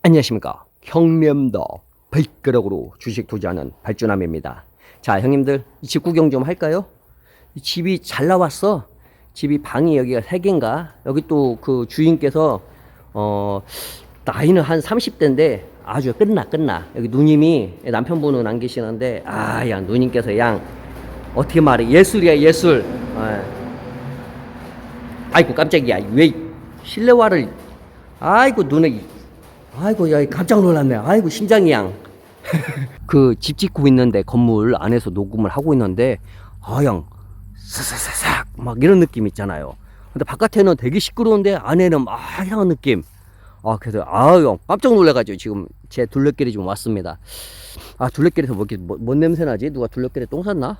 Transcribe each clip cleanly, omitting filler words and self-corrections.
안녕하십니까. 형님도 발가락으로 주식 투자하는 발주남입니다. 자, 형님들 집 구경 좀 할까요? 이 집이 잘 나왔어. 집이 방이 여기가 3개인가? 여기 또 그 주인께서 나이는 한 30대인데 아주 끝나. 여기 누님이 남편분은 안 계시는데 야 누님께서 양 어떻게 말해 예술이야 예술. 아이고 깜짝이야. 왜 실내화를 아이고 눈에 아이고 야 깜짝 놀랐네. 아이고 심장이 양. 그 집 짓고 있는데 건물 안에서 녹음을 하고 있는데 양 사사사삭 막 이런 느낌 있잖아요. 근데 바깥에는 되게 시끄러운데 안에는 막 이상한 느낌. 그래서 형 깜짝 놀래가지고 지금 제 둘레길이 좀 왔습니다. 둘레길에서 뭐 이렇게 뭔 냄새 나지? 누가 둘레길에 똥 쌌나?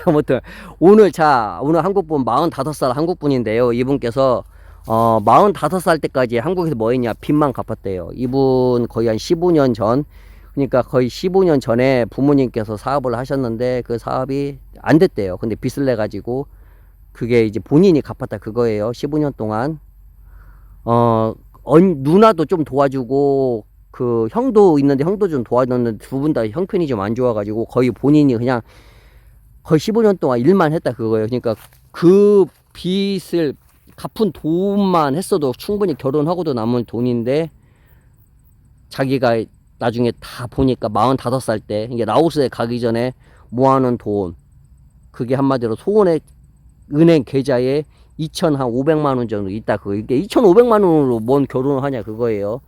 아무튼 오늘 한국분 45살 한국분인데요. 이분께서 45살 때까지 한국에서 뭐 했냐? 빚만 갚았대요. 이분 거의 한 15년 전, 그러니까 거의 15년 전에 부모님께서 사업을 하셨는데 그 사업이 안 됐대요. 근데 빚을 내가지고 그게 이제 본인이 갚았다 그거예요. 15년 동안. 누나도 좀 도와주고, 그 형도 있는데 형도 좀 도와줬는데 두 분 다 형편이 좀 안 좋아가지고 거의 본인이 그냥 거의 15년 동안 일만 했다 그거예요. 그러니까 그 빚을 갚은 돈만 했어도 충분히 결혼하고도 남은 돈인데 자기가 나중에 다 보니까 45살 때 이게 라오스에 가기 전에 모아놓은 돈, 그게 한마디로 소원의 은행 계좌에 2,500만 원 정도 있다. 이게 2,500만 원으로 뭔 결혼을 하냐 그거예요.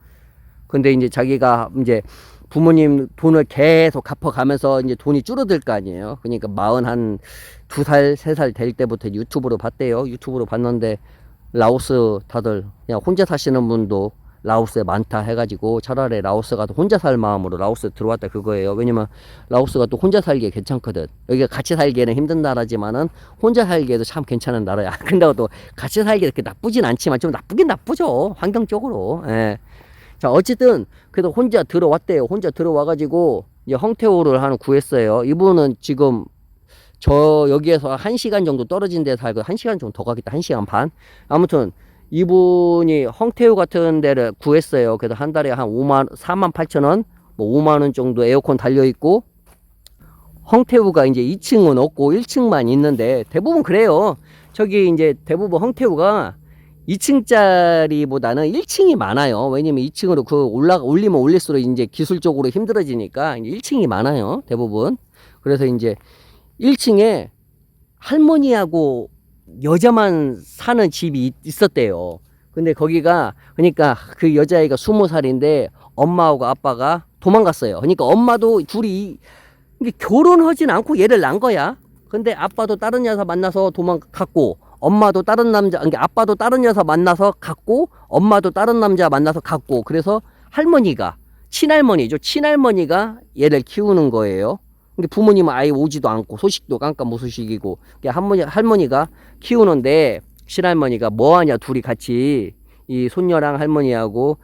근데 이제 자기가 이제 부모님 돈을 계속 갚아가면서 이제 돈이 줄어들 거 아니에요. 그러니까 42살, 3살 될 때부터 유튜브로 봤대요. 유튜브로 봤는데 라오스 다들 그냥 혼자 사시는 분도 라오스에 많다 해가지고 차라리 라오스가 혼자 살 마음으로 라오스에 들어왔다 그거예요. 왜냐면 라오스가 또 혼자 살기에 괜찮거든. 여기가 같이 살기에는 힘든 나라지만은 혼자 살기에도 참 괜찮은 나라야. 근데 또 같이 살기 그렇게 나쁘진 않지만 좀 나쁘긴 나쁘죠. 환경적으로. 예. 자, 어쨌든 그래도 혼자 들어왔대요. 혼자 들어와가지고 이제 홍태호를 하나 구했어요. 이분은 지금 저 여기에서 1시간 정도 떨어진 데 살고 1시간 좀 더 가겠다. 1시간 반. 아무튼 이분이 홍태우 같은 데를 구했어요. 그래서 한 달에 한 48,000원, 뭐 5만원 정도 에어컨 달려있고, 홍태우가 이제 2층은 없고 1층만 있는데 대부분 그래요. 저기 이제 대부분 홍태우가 2층짜리보다는 1층이 많아요. 왜냐면 2층으로 올리면 올릴수록 이제 기술적으로 힘들어지니까 1층이 많아요. 대부분. 그래서 이제 1층에 할머니하고 여자만 사는 집이 있었대요. 근데 거기가, 그러니까 그 여자애가 20살인데 엄마하고 아빠가 도망갔어요. 그러니까 엄마도 둘이 이게 결혼하진 않고 얘를 낳은 거야. 근데 아빠도 다른 여자 만나서 도망갔고, 엄마도 다른 남자, 그러니까 아빠도 다른 여자 만나서 갔고, 엄마도 다른 남자 만나서 갔고, 그래서 할머니가, 친할머니죠. 친할머니가 얘를 키우는 거예요. 근데 부모님은 아예 오지도 않고 소식도 깜깜무소식이고 할머니가 키우는데 친할머니가 뭐하냐 둘이 같이 이 손녀랑 할머니하고.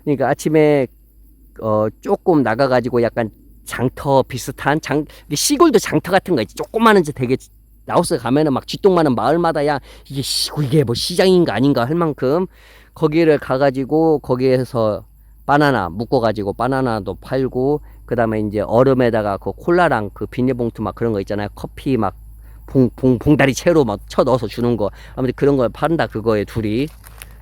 그러니까 아침에 조금 나가가지고 약간 장터 비슷한 시골도 장터 같은 거 있지. 조그마한 데 되게 라오스 가면은 막 쥐똥 많은 마을마다야 이게 뭐 시장인가 아닌가 할 만큼 거기를 가가지고 거기에서 바나나 묶어가지고 바나나도 팔고, 그 다음에 이제 얼음에다가 그 콜라랑 그 비닐봉투 막 그런 거 있잖아요. 커피 막 봉다리 채로 막 쳐 넣어서 주는 거. 아무튼 그런 걸 판다 그거에 둘이.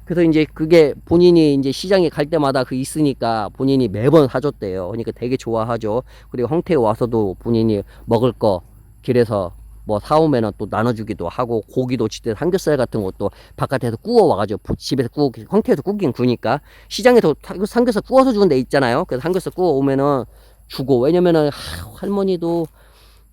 그래서 이제 그게 본인이 이제 시장에 갈 때마다 그 있으니까 본인이 매번 사줬대요. 그러니까 되게 좋아하죠. 그리고 홍태에 와서도 본인이 먹을 거 길에서 뭐 사오면은 또 나눠주기도 하고, 고기도 집에 삼겹살 같은 것도 바깥에서 구워 와가지고 집에서 홍태에서 구긴 구니까 시장에서 삼겹살 구워서 주는 데 있잖아요. 그래서 삼겹살 구워 오면은 주고. 왜냐면은 할머니도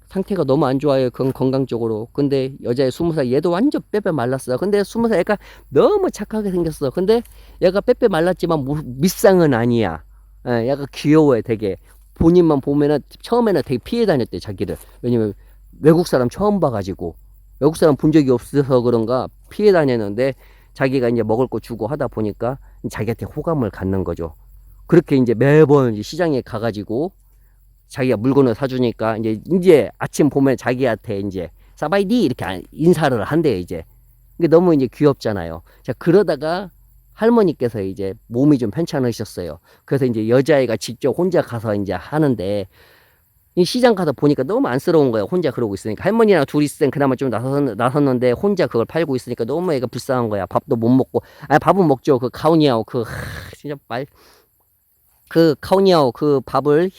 상태가 너무 안 좋아요. 건강적으로. 근데 여자애 20살 얘도 완전 빼빼 말랐어. 근데 20살 애가 너무 착하게 생겼어. 근데 얘가 빼빼 말랐지만 밑상은 아니야. 얘가 귀여워해 되게. 본인만 보면은 처음에는 되게 피해 다녔대 자기를. 왜냐면 외국 사람 처음 봐가지고, 외국 사람 본 적이 없어서 그런가 피해 다녔는데 자기가 이제 먹을 거 주고 하다 보니까 자기한테 호감을 갖는 거죠. 그렇게 이제 매번 이제 시장에 가가지고 자기가 물건을 사주니까 이제 아침 보면 자기한테 이제 사바이디 이렇게 인사를 한대요. 이제 이게 너무 이제 귀엽잖아요. 자, 그러다가 할머니께서 이제 몸이 좀 편찮으셨어요. 그래서 이제 여자애가 직접 혼자 가서 이제 하는데, 이 시장 가서 보니까 너무 안쓰러운 거예요. 혼자 그러고 있으니까. 할머니랑 둘이 있을 땐 그나마 좀 나섰는데, 혼자 그걸 팔고 있으니까 너무 애가 불쌍한 거야. 밥도 못 먹고. 아, 밥은 먹죠. 그 카오니아오, 진짜 그 카오니아오 그 밥을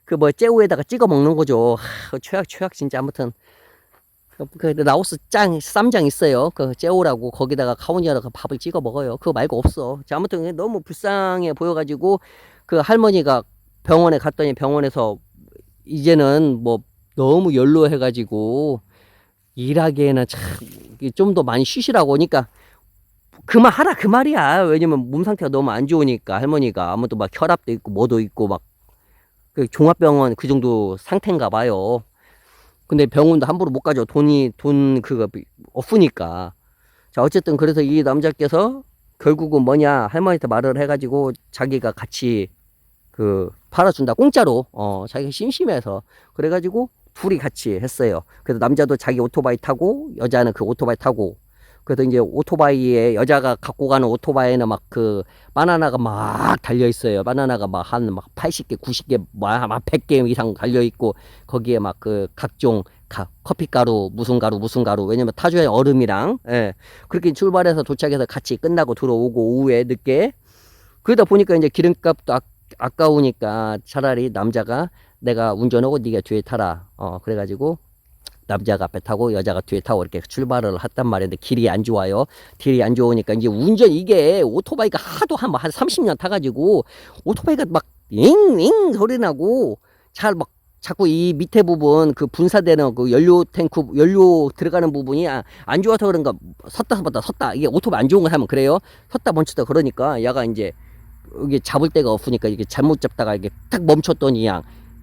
그 째우에다가 찍어 먹는 거죠. 최악, 진짜. 아무튼. 그 라오스 쌈장 있어요. 그 째오라고 거기다가 카오니아라고 밥을 찍어 먹어요. 그거 말고 없어. 자, 아무튼 너무 불쌍해 보여가지고 그 할머니가 병원에 갔더니 병원에서 이제는 뭐 너무 연로해가지고 일하기에는 참 좀 더 많이 쉬시라고 하니까 그만하라 그 말이야. 왜냐면 몸 상태가 너무 안 좋으니까 할머니가 아무도 막 혈압도 있고 뭐도 있고 막 그 종합병원 그 정도 상태인가 봐요. 근데 병원도 함부로 못 가죠. 돈 그거 없으니까. 자, 어쨌든 그래서 이 남자께서 결국은 뭐냐, 할머니한테 말을 해가지고 자기가 같이 그 팔아준다. 공짜로. 자기가 심심해서. 그래가지고 둘이 같이 했어요. 그래서 남자도 자기 오토바이 타고 여자는 그 오토바이 타고. 그래서 이제 오토바이에 여자가 갖고 가는 오토바이에는 막 그 바나나가 막 달려 있어요. 바나나가 막 한 막 80개, 90개, 막 100개 이상 달려 있고 거기에 막 그 각종 커피 가루, 무슨 가루. 왜냐면 타주에 얼음이랑 예. 그렇게 출발해서 도착해서 같이 끝나고 들어오고 오후에 늦게 그러다 보니까 이제 기름값도 아까우니까 차라리 남자가 내가 운전하고 네가 뒤에 타라. 그래가지고 남자가 앞에 타고 여자가 뒤에 타고 이렇게 출발을 했단 말인데 길이 안 좋아요. 길이 안 좋으니까 이제 이게 오토바이가 하도 한 30년 타가지고 오토바이가 막 잉잉 소리 나고 잘 막 자꾸 이 밑에 부분 그 분사되는 그 연료 들어가는 부분이 안 좋아서 그런가 섰다 이게 오토바이 안 좋은 거 하면 그래요. 섰다 멈췄다 그러니까 얘가 이제 이게 잡을 데가 없으니까 이게 잘못 잡다가 이게 딱 멈췄더니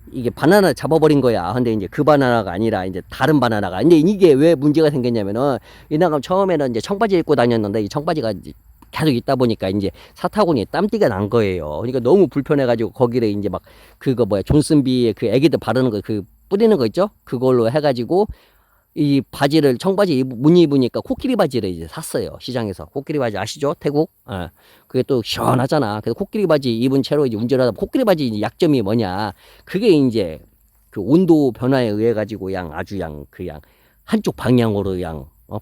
이게 바나나 잡아버린 거야. 근데 이제 그 바나나가 아니라 이제 다른 바나나가. 근데 이게 왜 문제가 생겼냐면은 이 나가 처음에는 이제 청바지 입고 다녔는데 이 청바지가 이제 계속 있다 보니까 이제 사타구니에 땀띠가 난 거예요. 그러니까 너무 불편해가지고 거기를 이제 막 그거 존슨비에 그 애기들 바르는 거 그 뿌리는 거 있죠? 그걸로 해가지고 이 바지를 청바지 못 입으니까 코끼리 바지를 이제 샀어요. 시장에서. 코끼리 바지 아시죠? 태국? 그게 또 시원하잖아. 그래서 코끼리 바지 입은 채로 이제 운전하다 코끼리 바지 약점이 뭐냐? 그게 이제 그 온도 변화에 의해 가지고 아주 한쪽 방향으로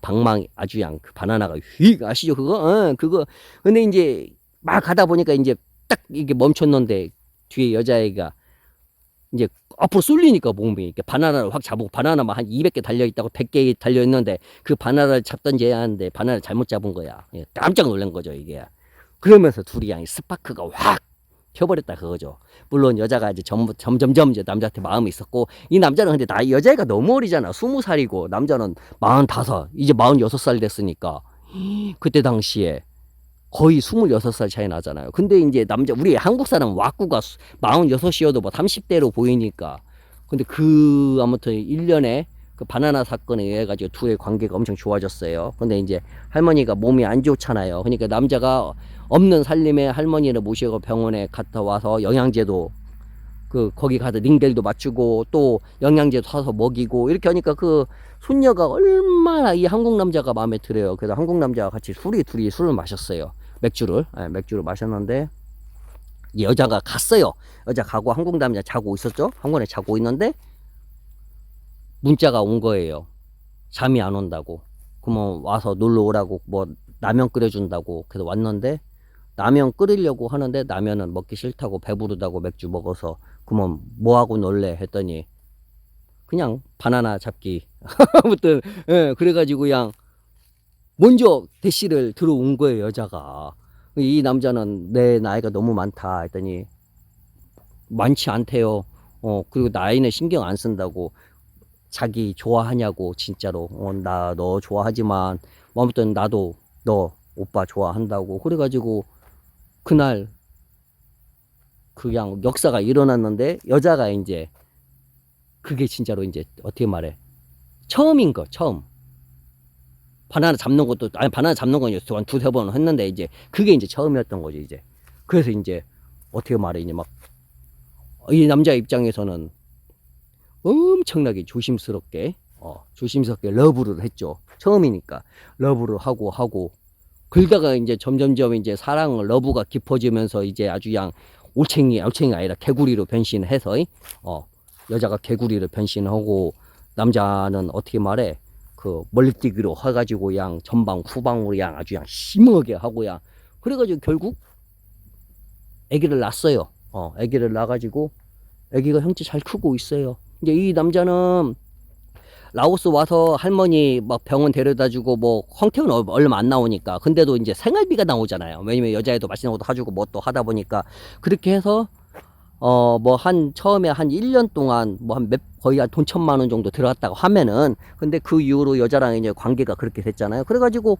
방망 아주 그 바나나가 휙 아시죠? 그거. 근데 이제 막 가다 보니까 이제 딱 이게 멈췄는데 뒤에 여자애가 이제 앞으로 쏠리니까 몸이 이렇게 바나나를 확 잡고 바나나만 한 200개 달려있다고 100개 달려있는데 그 바나나를 잡던지 해야 하는데 바나나를 잘못 잡은 거야. 깜짝 놀란 거죠 이게. 그러면서 둘이 스파크가 확 켜버렸다 그거죠. 물론 여자가 이제 점점점 이제 남자한테 마음이 있었고 이 남자는 근데 여자애가 너무 어리잖아. 20살이고 남자는 45 이제 46살 됐으니까 그때 당시에 거의 26살 차이 나잖아요. 근데 이제 우리 한국 사람 와꾸가 46이어도 뭐 30대로 보이니까. 근데 아무튼 1년에 그 바나나 사건에 의해 가지고 둘의 관계가 엄청 좋아졌어요. 근데 이제 할머니가 몸이 안 좋잖아요. 그러니까 남자가 없는 살림에 할머니를 모시고 병원에 갔다 와서 영양제도 거기 가서 링겔도 맞추고 또 영양제도 사서 먹이고 이렇게 하니까 그 손녀가 얼마나 이 한국 남자가 마음에 들어요. 그래서 한국 남자와 같이 둘이 술을 마셨어요. 맥주를 마셨는데 여자가 갔어요. 여자 가고 한국 남자 자고 있었죠. 한국에 자고 있는데 문자가 온 거예요. 잠이 안 온다고. 그러면 와서 놀러 오라고 뭐 라면 끓여준다고. 그래서 왔는데 라면 끓이려고 하는데 라면은 먹기 싫다고 배부르다고 맥주 먹어서 그러면 뭐하고 놀래 했더니 그냥 바나나 잡기. 아무튼 그래가지고 먼저 대시를 들어온 거예요 여자가. 이 남자는 내 나이가 너무 많다 했더니 많지 않대요. 그리고 나이는 신경 안 쓴다고. 자기 좋아하냐고 진짜로. 나 너 좋아하지만 아무튼 나도 너 오빠 좋아한다고. 그래가지고 그날 역사가 일어났는데 여자가 이제 그게 진짜로 이제 어떻게 말해 처음인 거 처음. 바나나 잡는 건 한 두세 번 했는데 이제 그게 이제 처음이었던 거지 이제. 그래서 이제 어떻게 말해 이제 막 이 남자 입장에서는 엄청나게 조심스럽게 러브를 했죠. 처음이니까 러브를 하고 그러다가 이제 점점점 이제 사랑 러브가 깊어지면서 이제 아주 그냥 올챙이가 아니라 개구리로 변신해서 여자가 개구리로 변신하고 남자는 어떻게 말해 그 멀리뛰기로 해가지고 그냥 전방 후방으로 그냥 아주 그냥 심하게 하고 그냥 그래가지고 결국 아기를 낳았어요. 아기를 낳아가지고 아기가 형제 잘 크고 있어요. 이제 이 남자는 라오스 와서 할머니 막 병원 데려다주고 뭐 황태는 얼마 안 나오니까 근데도 이제 생활비가 나오잖아요. 왜냐면 여자애도 맛있는 것도 사주고 뭐 또 하다 보니까 그렇게 해서 뭐 처음에 한 1년 동안 뭐 거의 한 돈 1,000만 원 정도 들어갔다고 하면은 근데 그 이후로 여자랑 이제 관계가 그렇게 됐잖아요. 그래가지고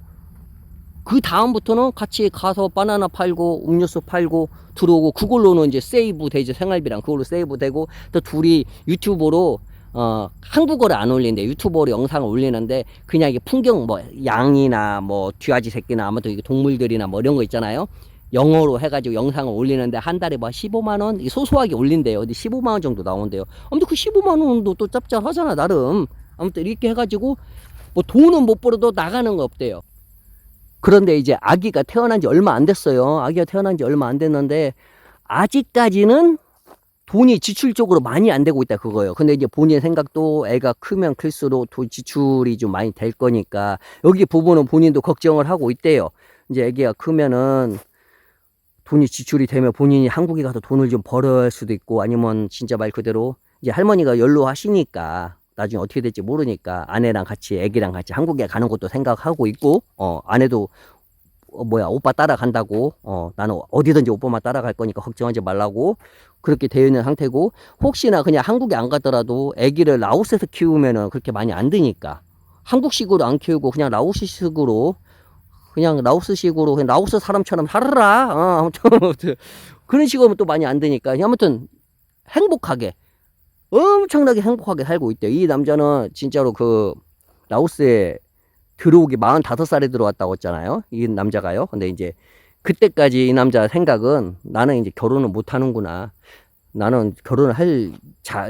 그 다음부터는 같이 가서 바나나 팔고 음료수 팔고 들어오고 그걸로는 이제 세이브 되죠. 생활비랑 그걸로 세이브 되고 또 둘이 유튜브로 한국어를 안 올리는데 유튜버로 영상을 올리는데 그냥 이게 풍경 뭐 양이나 뭐 쥐아지 새끼나 아무튼 이게 동물들이나 뭐 이런 거 있잖아요. 영어로 해가지고 영상을 올리는데 한 달에 뭐 15만 원 소소하게 올린대요. 근데 15만 원 정도 나온대요. 아무튼 그 15만 원도 또 짭짤하잖아 나름. 아무튼 이렇게 해가지고 뭐 돈은 못 벌어도 나가는 거 없대요. 그런데 이제 아기가 태어난 지 얼마 안 됐어요. 아기가 태어난 지 얼마 안 됐는데 아직까지는 돈이 지출적으로 많이 안 되고 있다 그거예요. 근데 이제 본인 생각도 애가 크면 클수록 돈 지출이 좀 많이 될 거니까 여기 부분은 본인도 걱정을 하고 있대요. 이제 애기가 크면은 돈이 지출이 되면 본인이 한국에 가서 돈을 좀 벌어야 할 수도 있고 아니면 진짜 말 그대로 이제 할머니가 연로하시니까 나중에 어떻게 될지 모르니까 아내랑 같이 애기랑 같이 한국에 가는 것도 생각하고 있고 아내도 오빠 따라간다고 나는 어디든지 오빠만 따라갈 거니까 걱정하지 말라고 그렇게 되어 있는 상태고 혹시나 그냥 한국에 안 가더라도 애기를 라오스에서 키우면은 그렇게 많이 안 드니까 한국식으로 안 키우고 그냥 라오스식으로 그냥 라오스식으로 그냥 라오스 사람처럼 살아라 아무튼 그런 식으로 또 많이 안 되니까 아무튼 행복하게 엄청나게 행복하게 살고 있대요. 이 남자는 진짜로 그 라오스에 들어오기 45살에 들어왔다고 했잖아요. 이 남자가요. 근데 이제 그때까지 이 남자 생각은 나는 이제 결혼을 못 하는구나. 나는 결혼을 할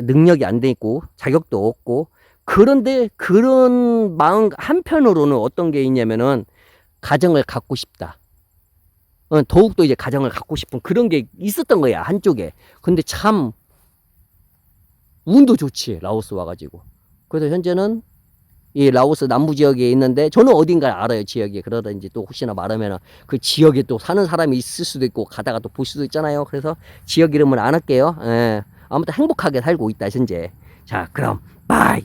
능력이 안 돼 있고 자격도 없고 그런데 그런 마음 한편으로는 어떤 게 있냐면은 가정을 갖고 싶다. 더욱더 이제 가정을 갖고 싶은 그런 게 있었던 거야 한쪽에. 근데 참 운도 좋지 라오스 와가지고. 그래서 현재는 이 라오스 남부 지역에 있는데 저는 어딘가 알아요 지역이. 그러다 이제 또 혹시나 말하면 그 지역에 또 사는 사람이 있을 수도 있고 가다가 또 볼 수도 있잖아요. 그래서 지역 이름은 안 할게요. 아무튼 행복하게 살고 있다 현재. 자 그럼 바이.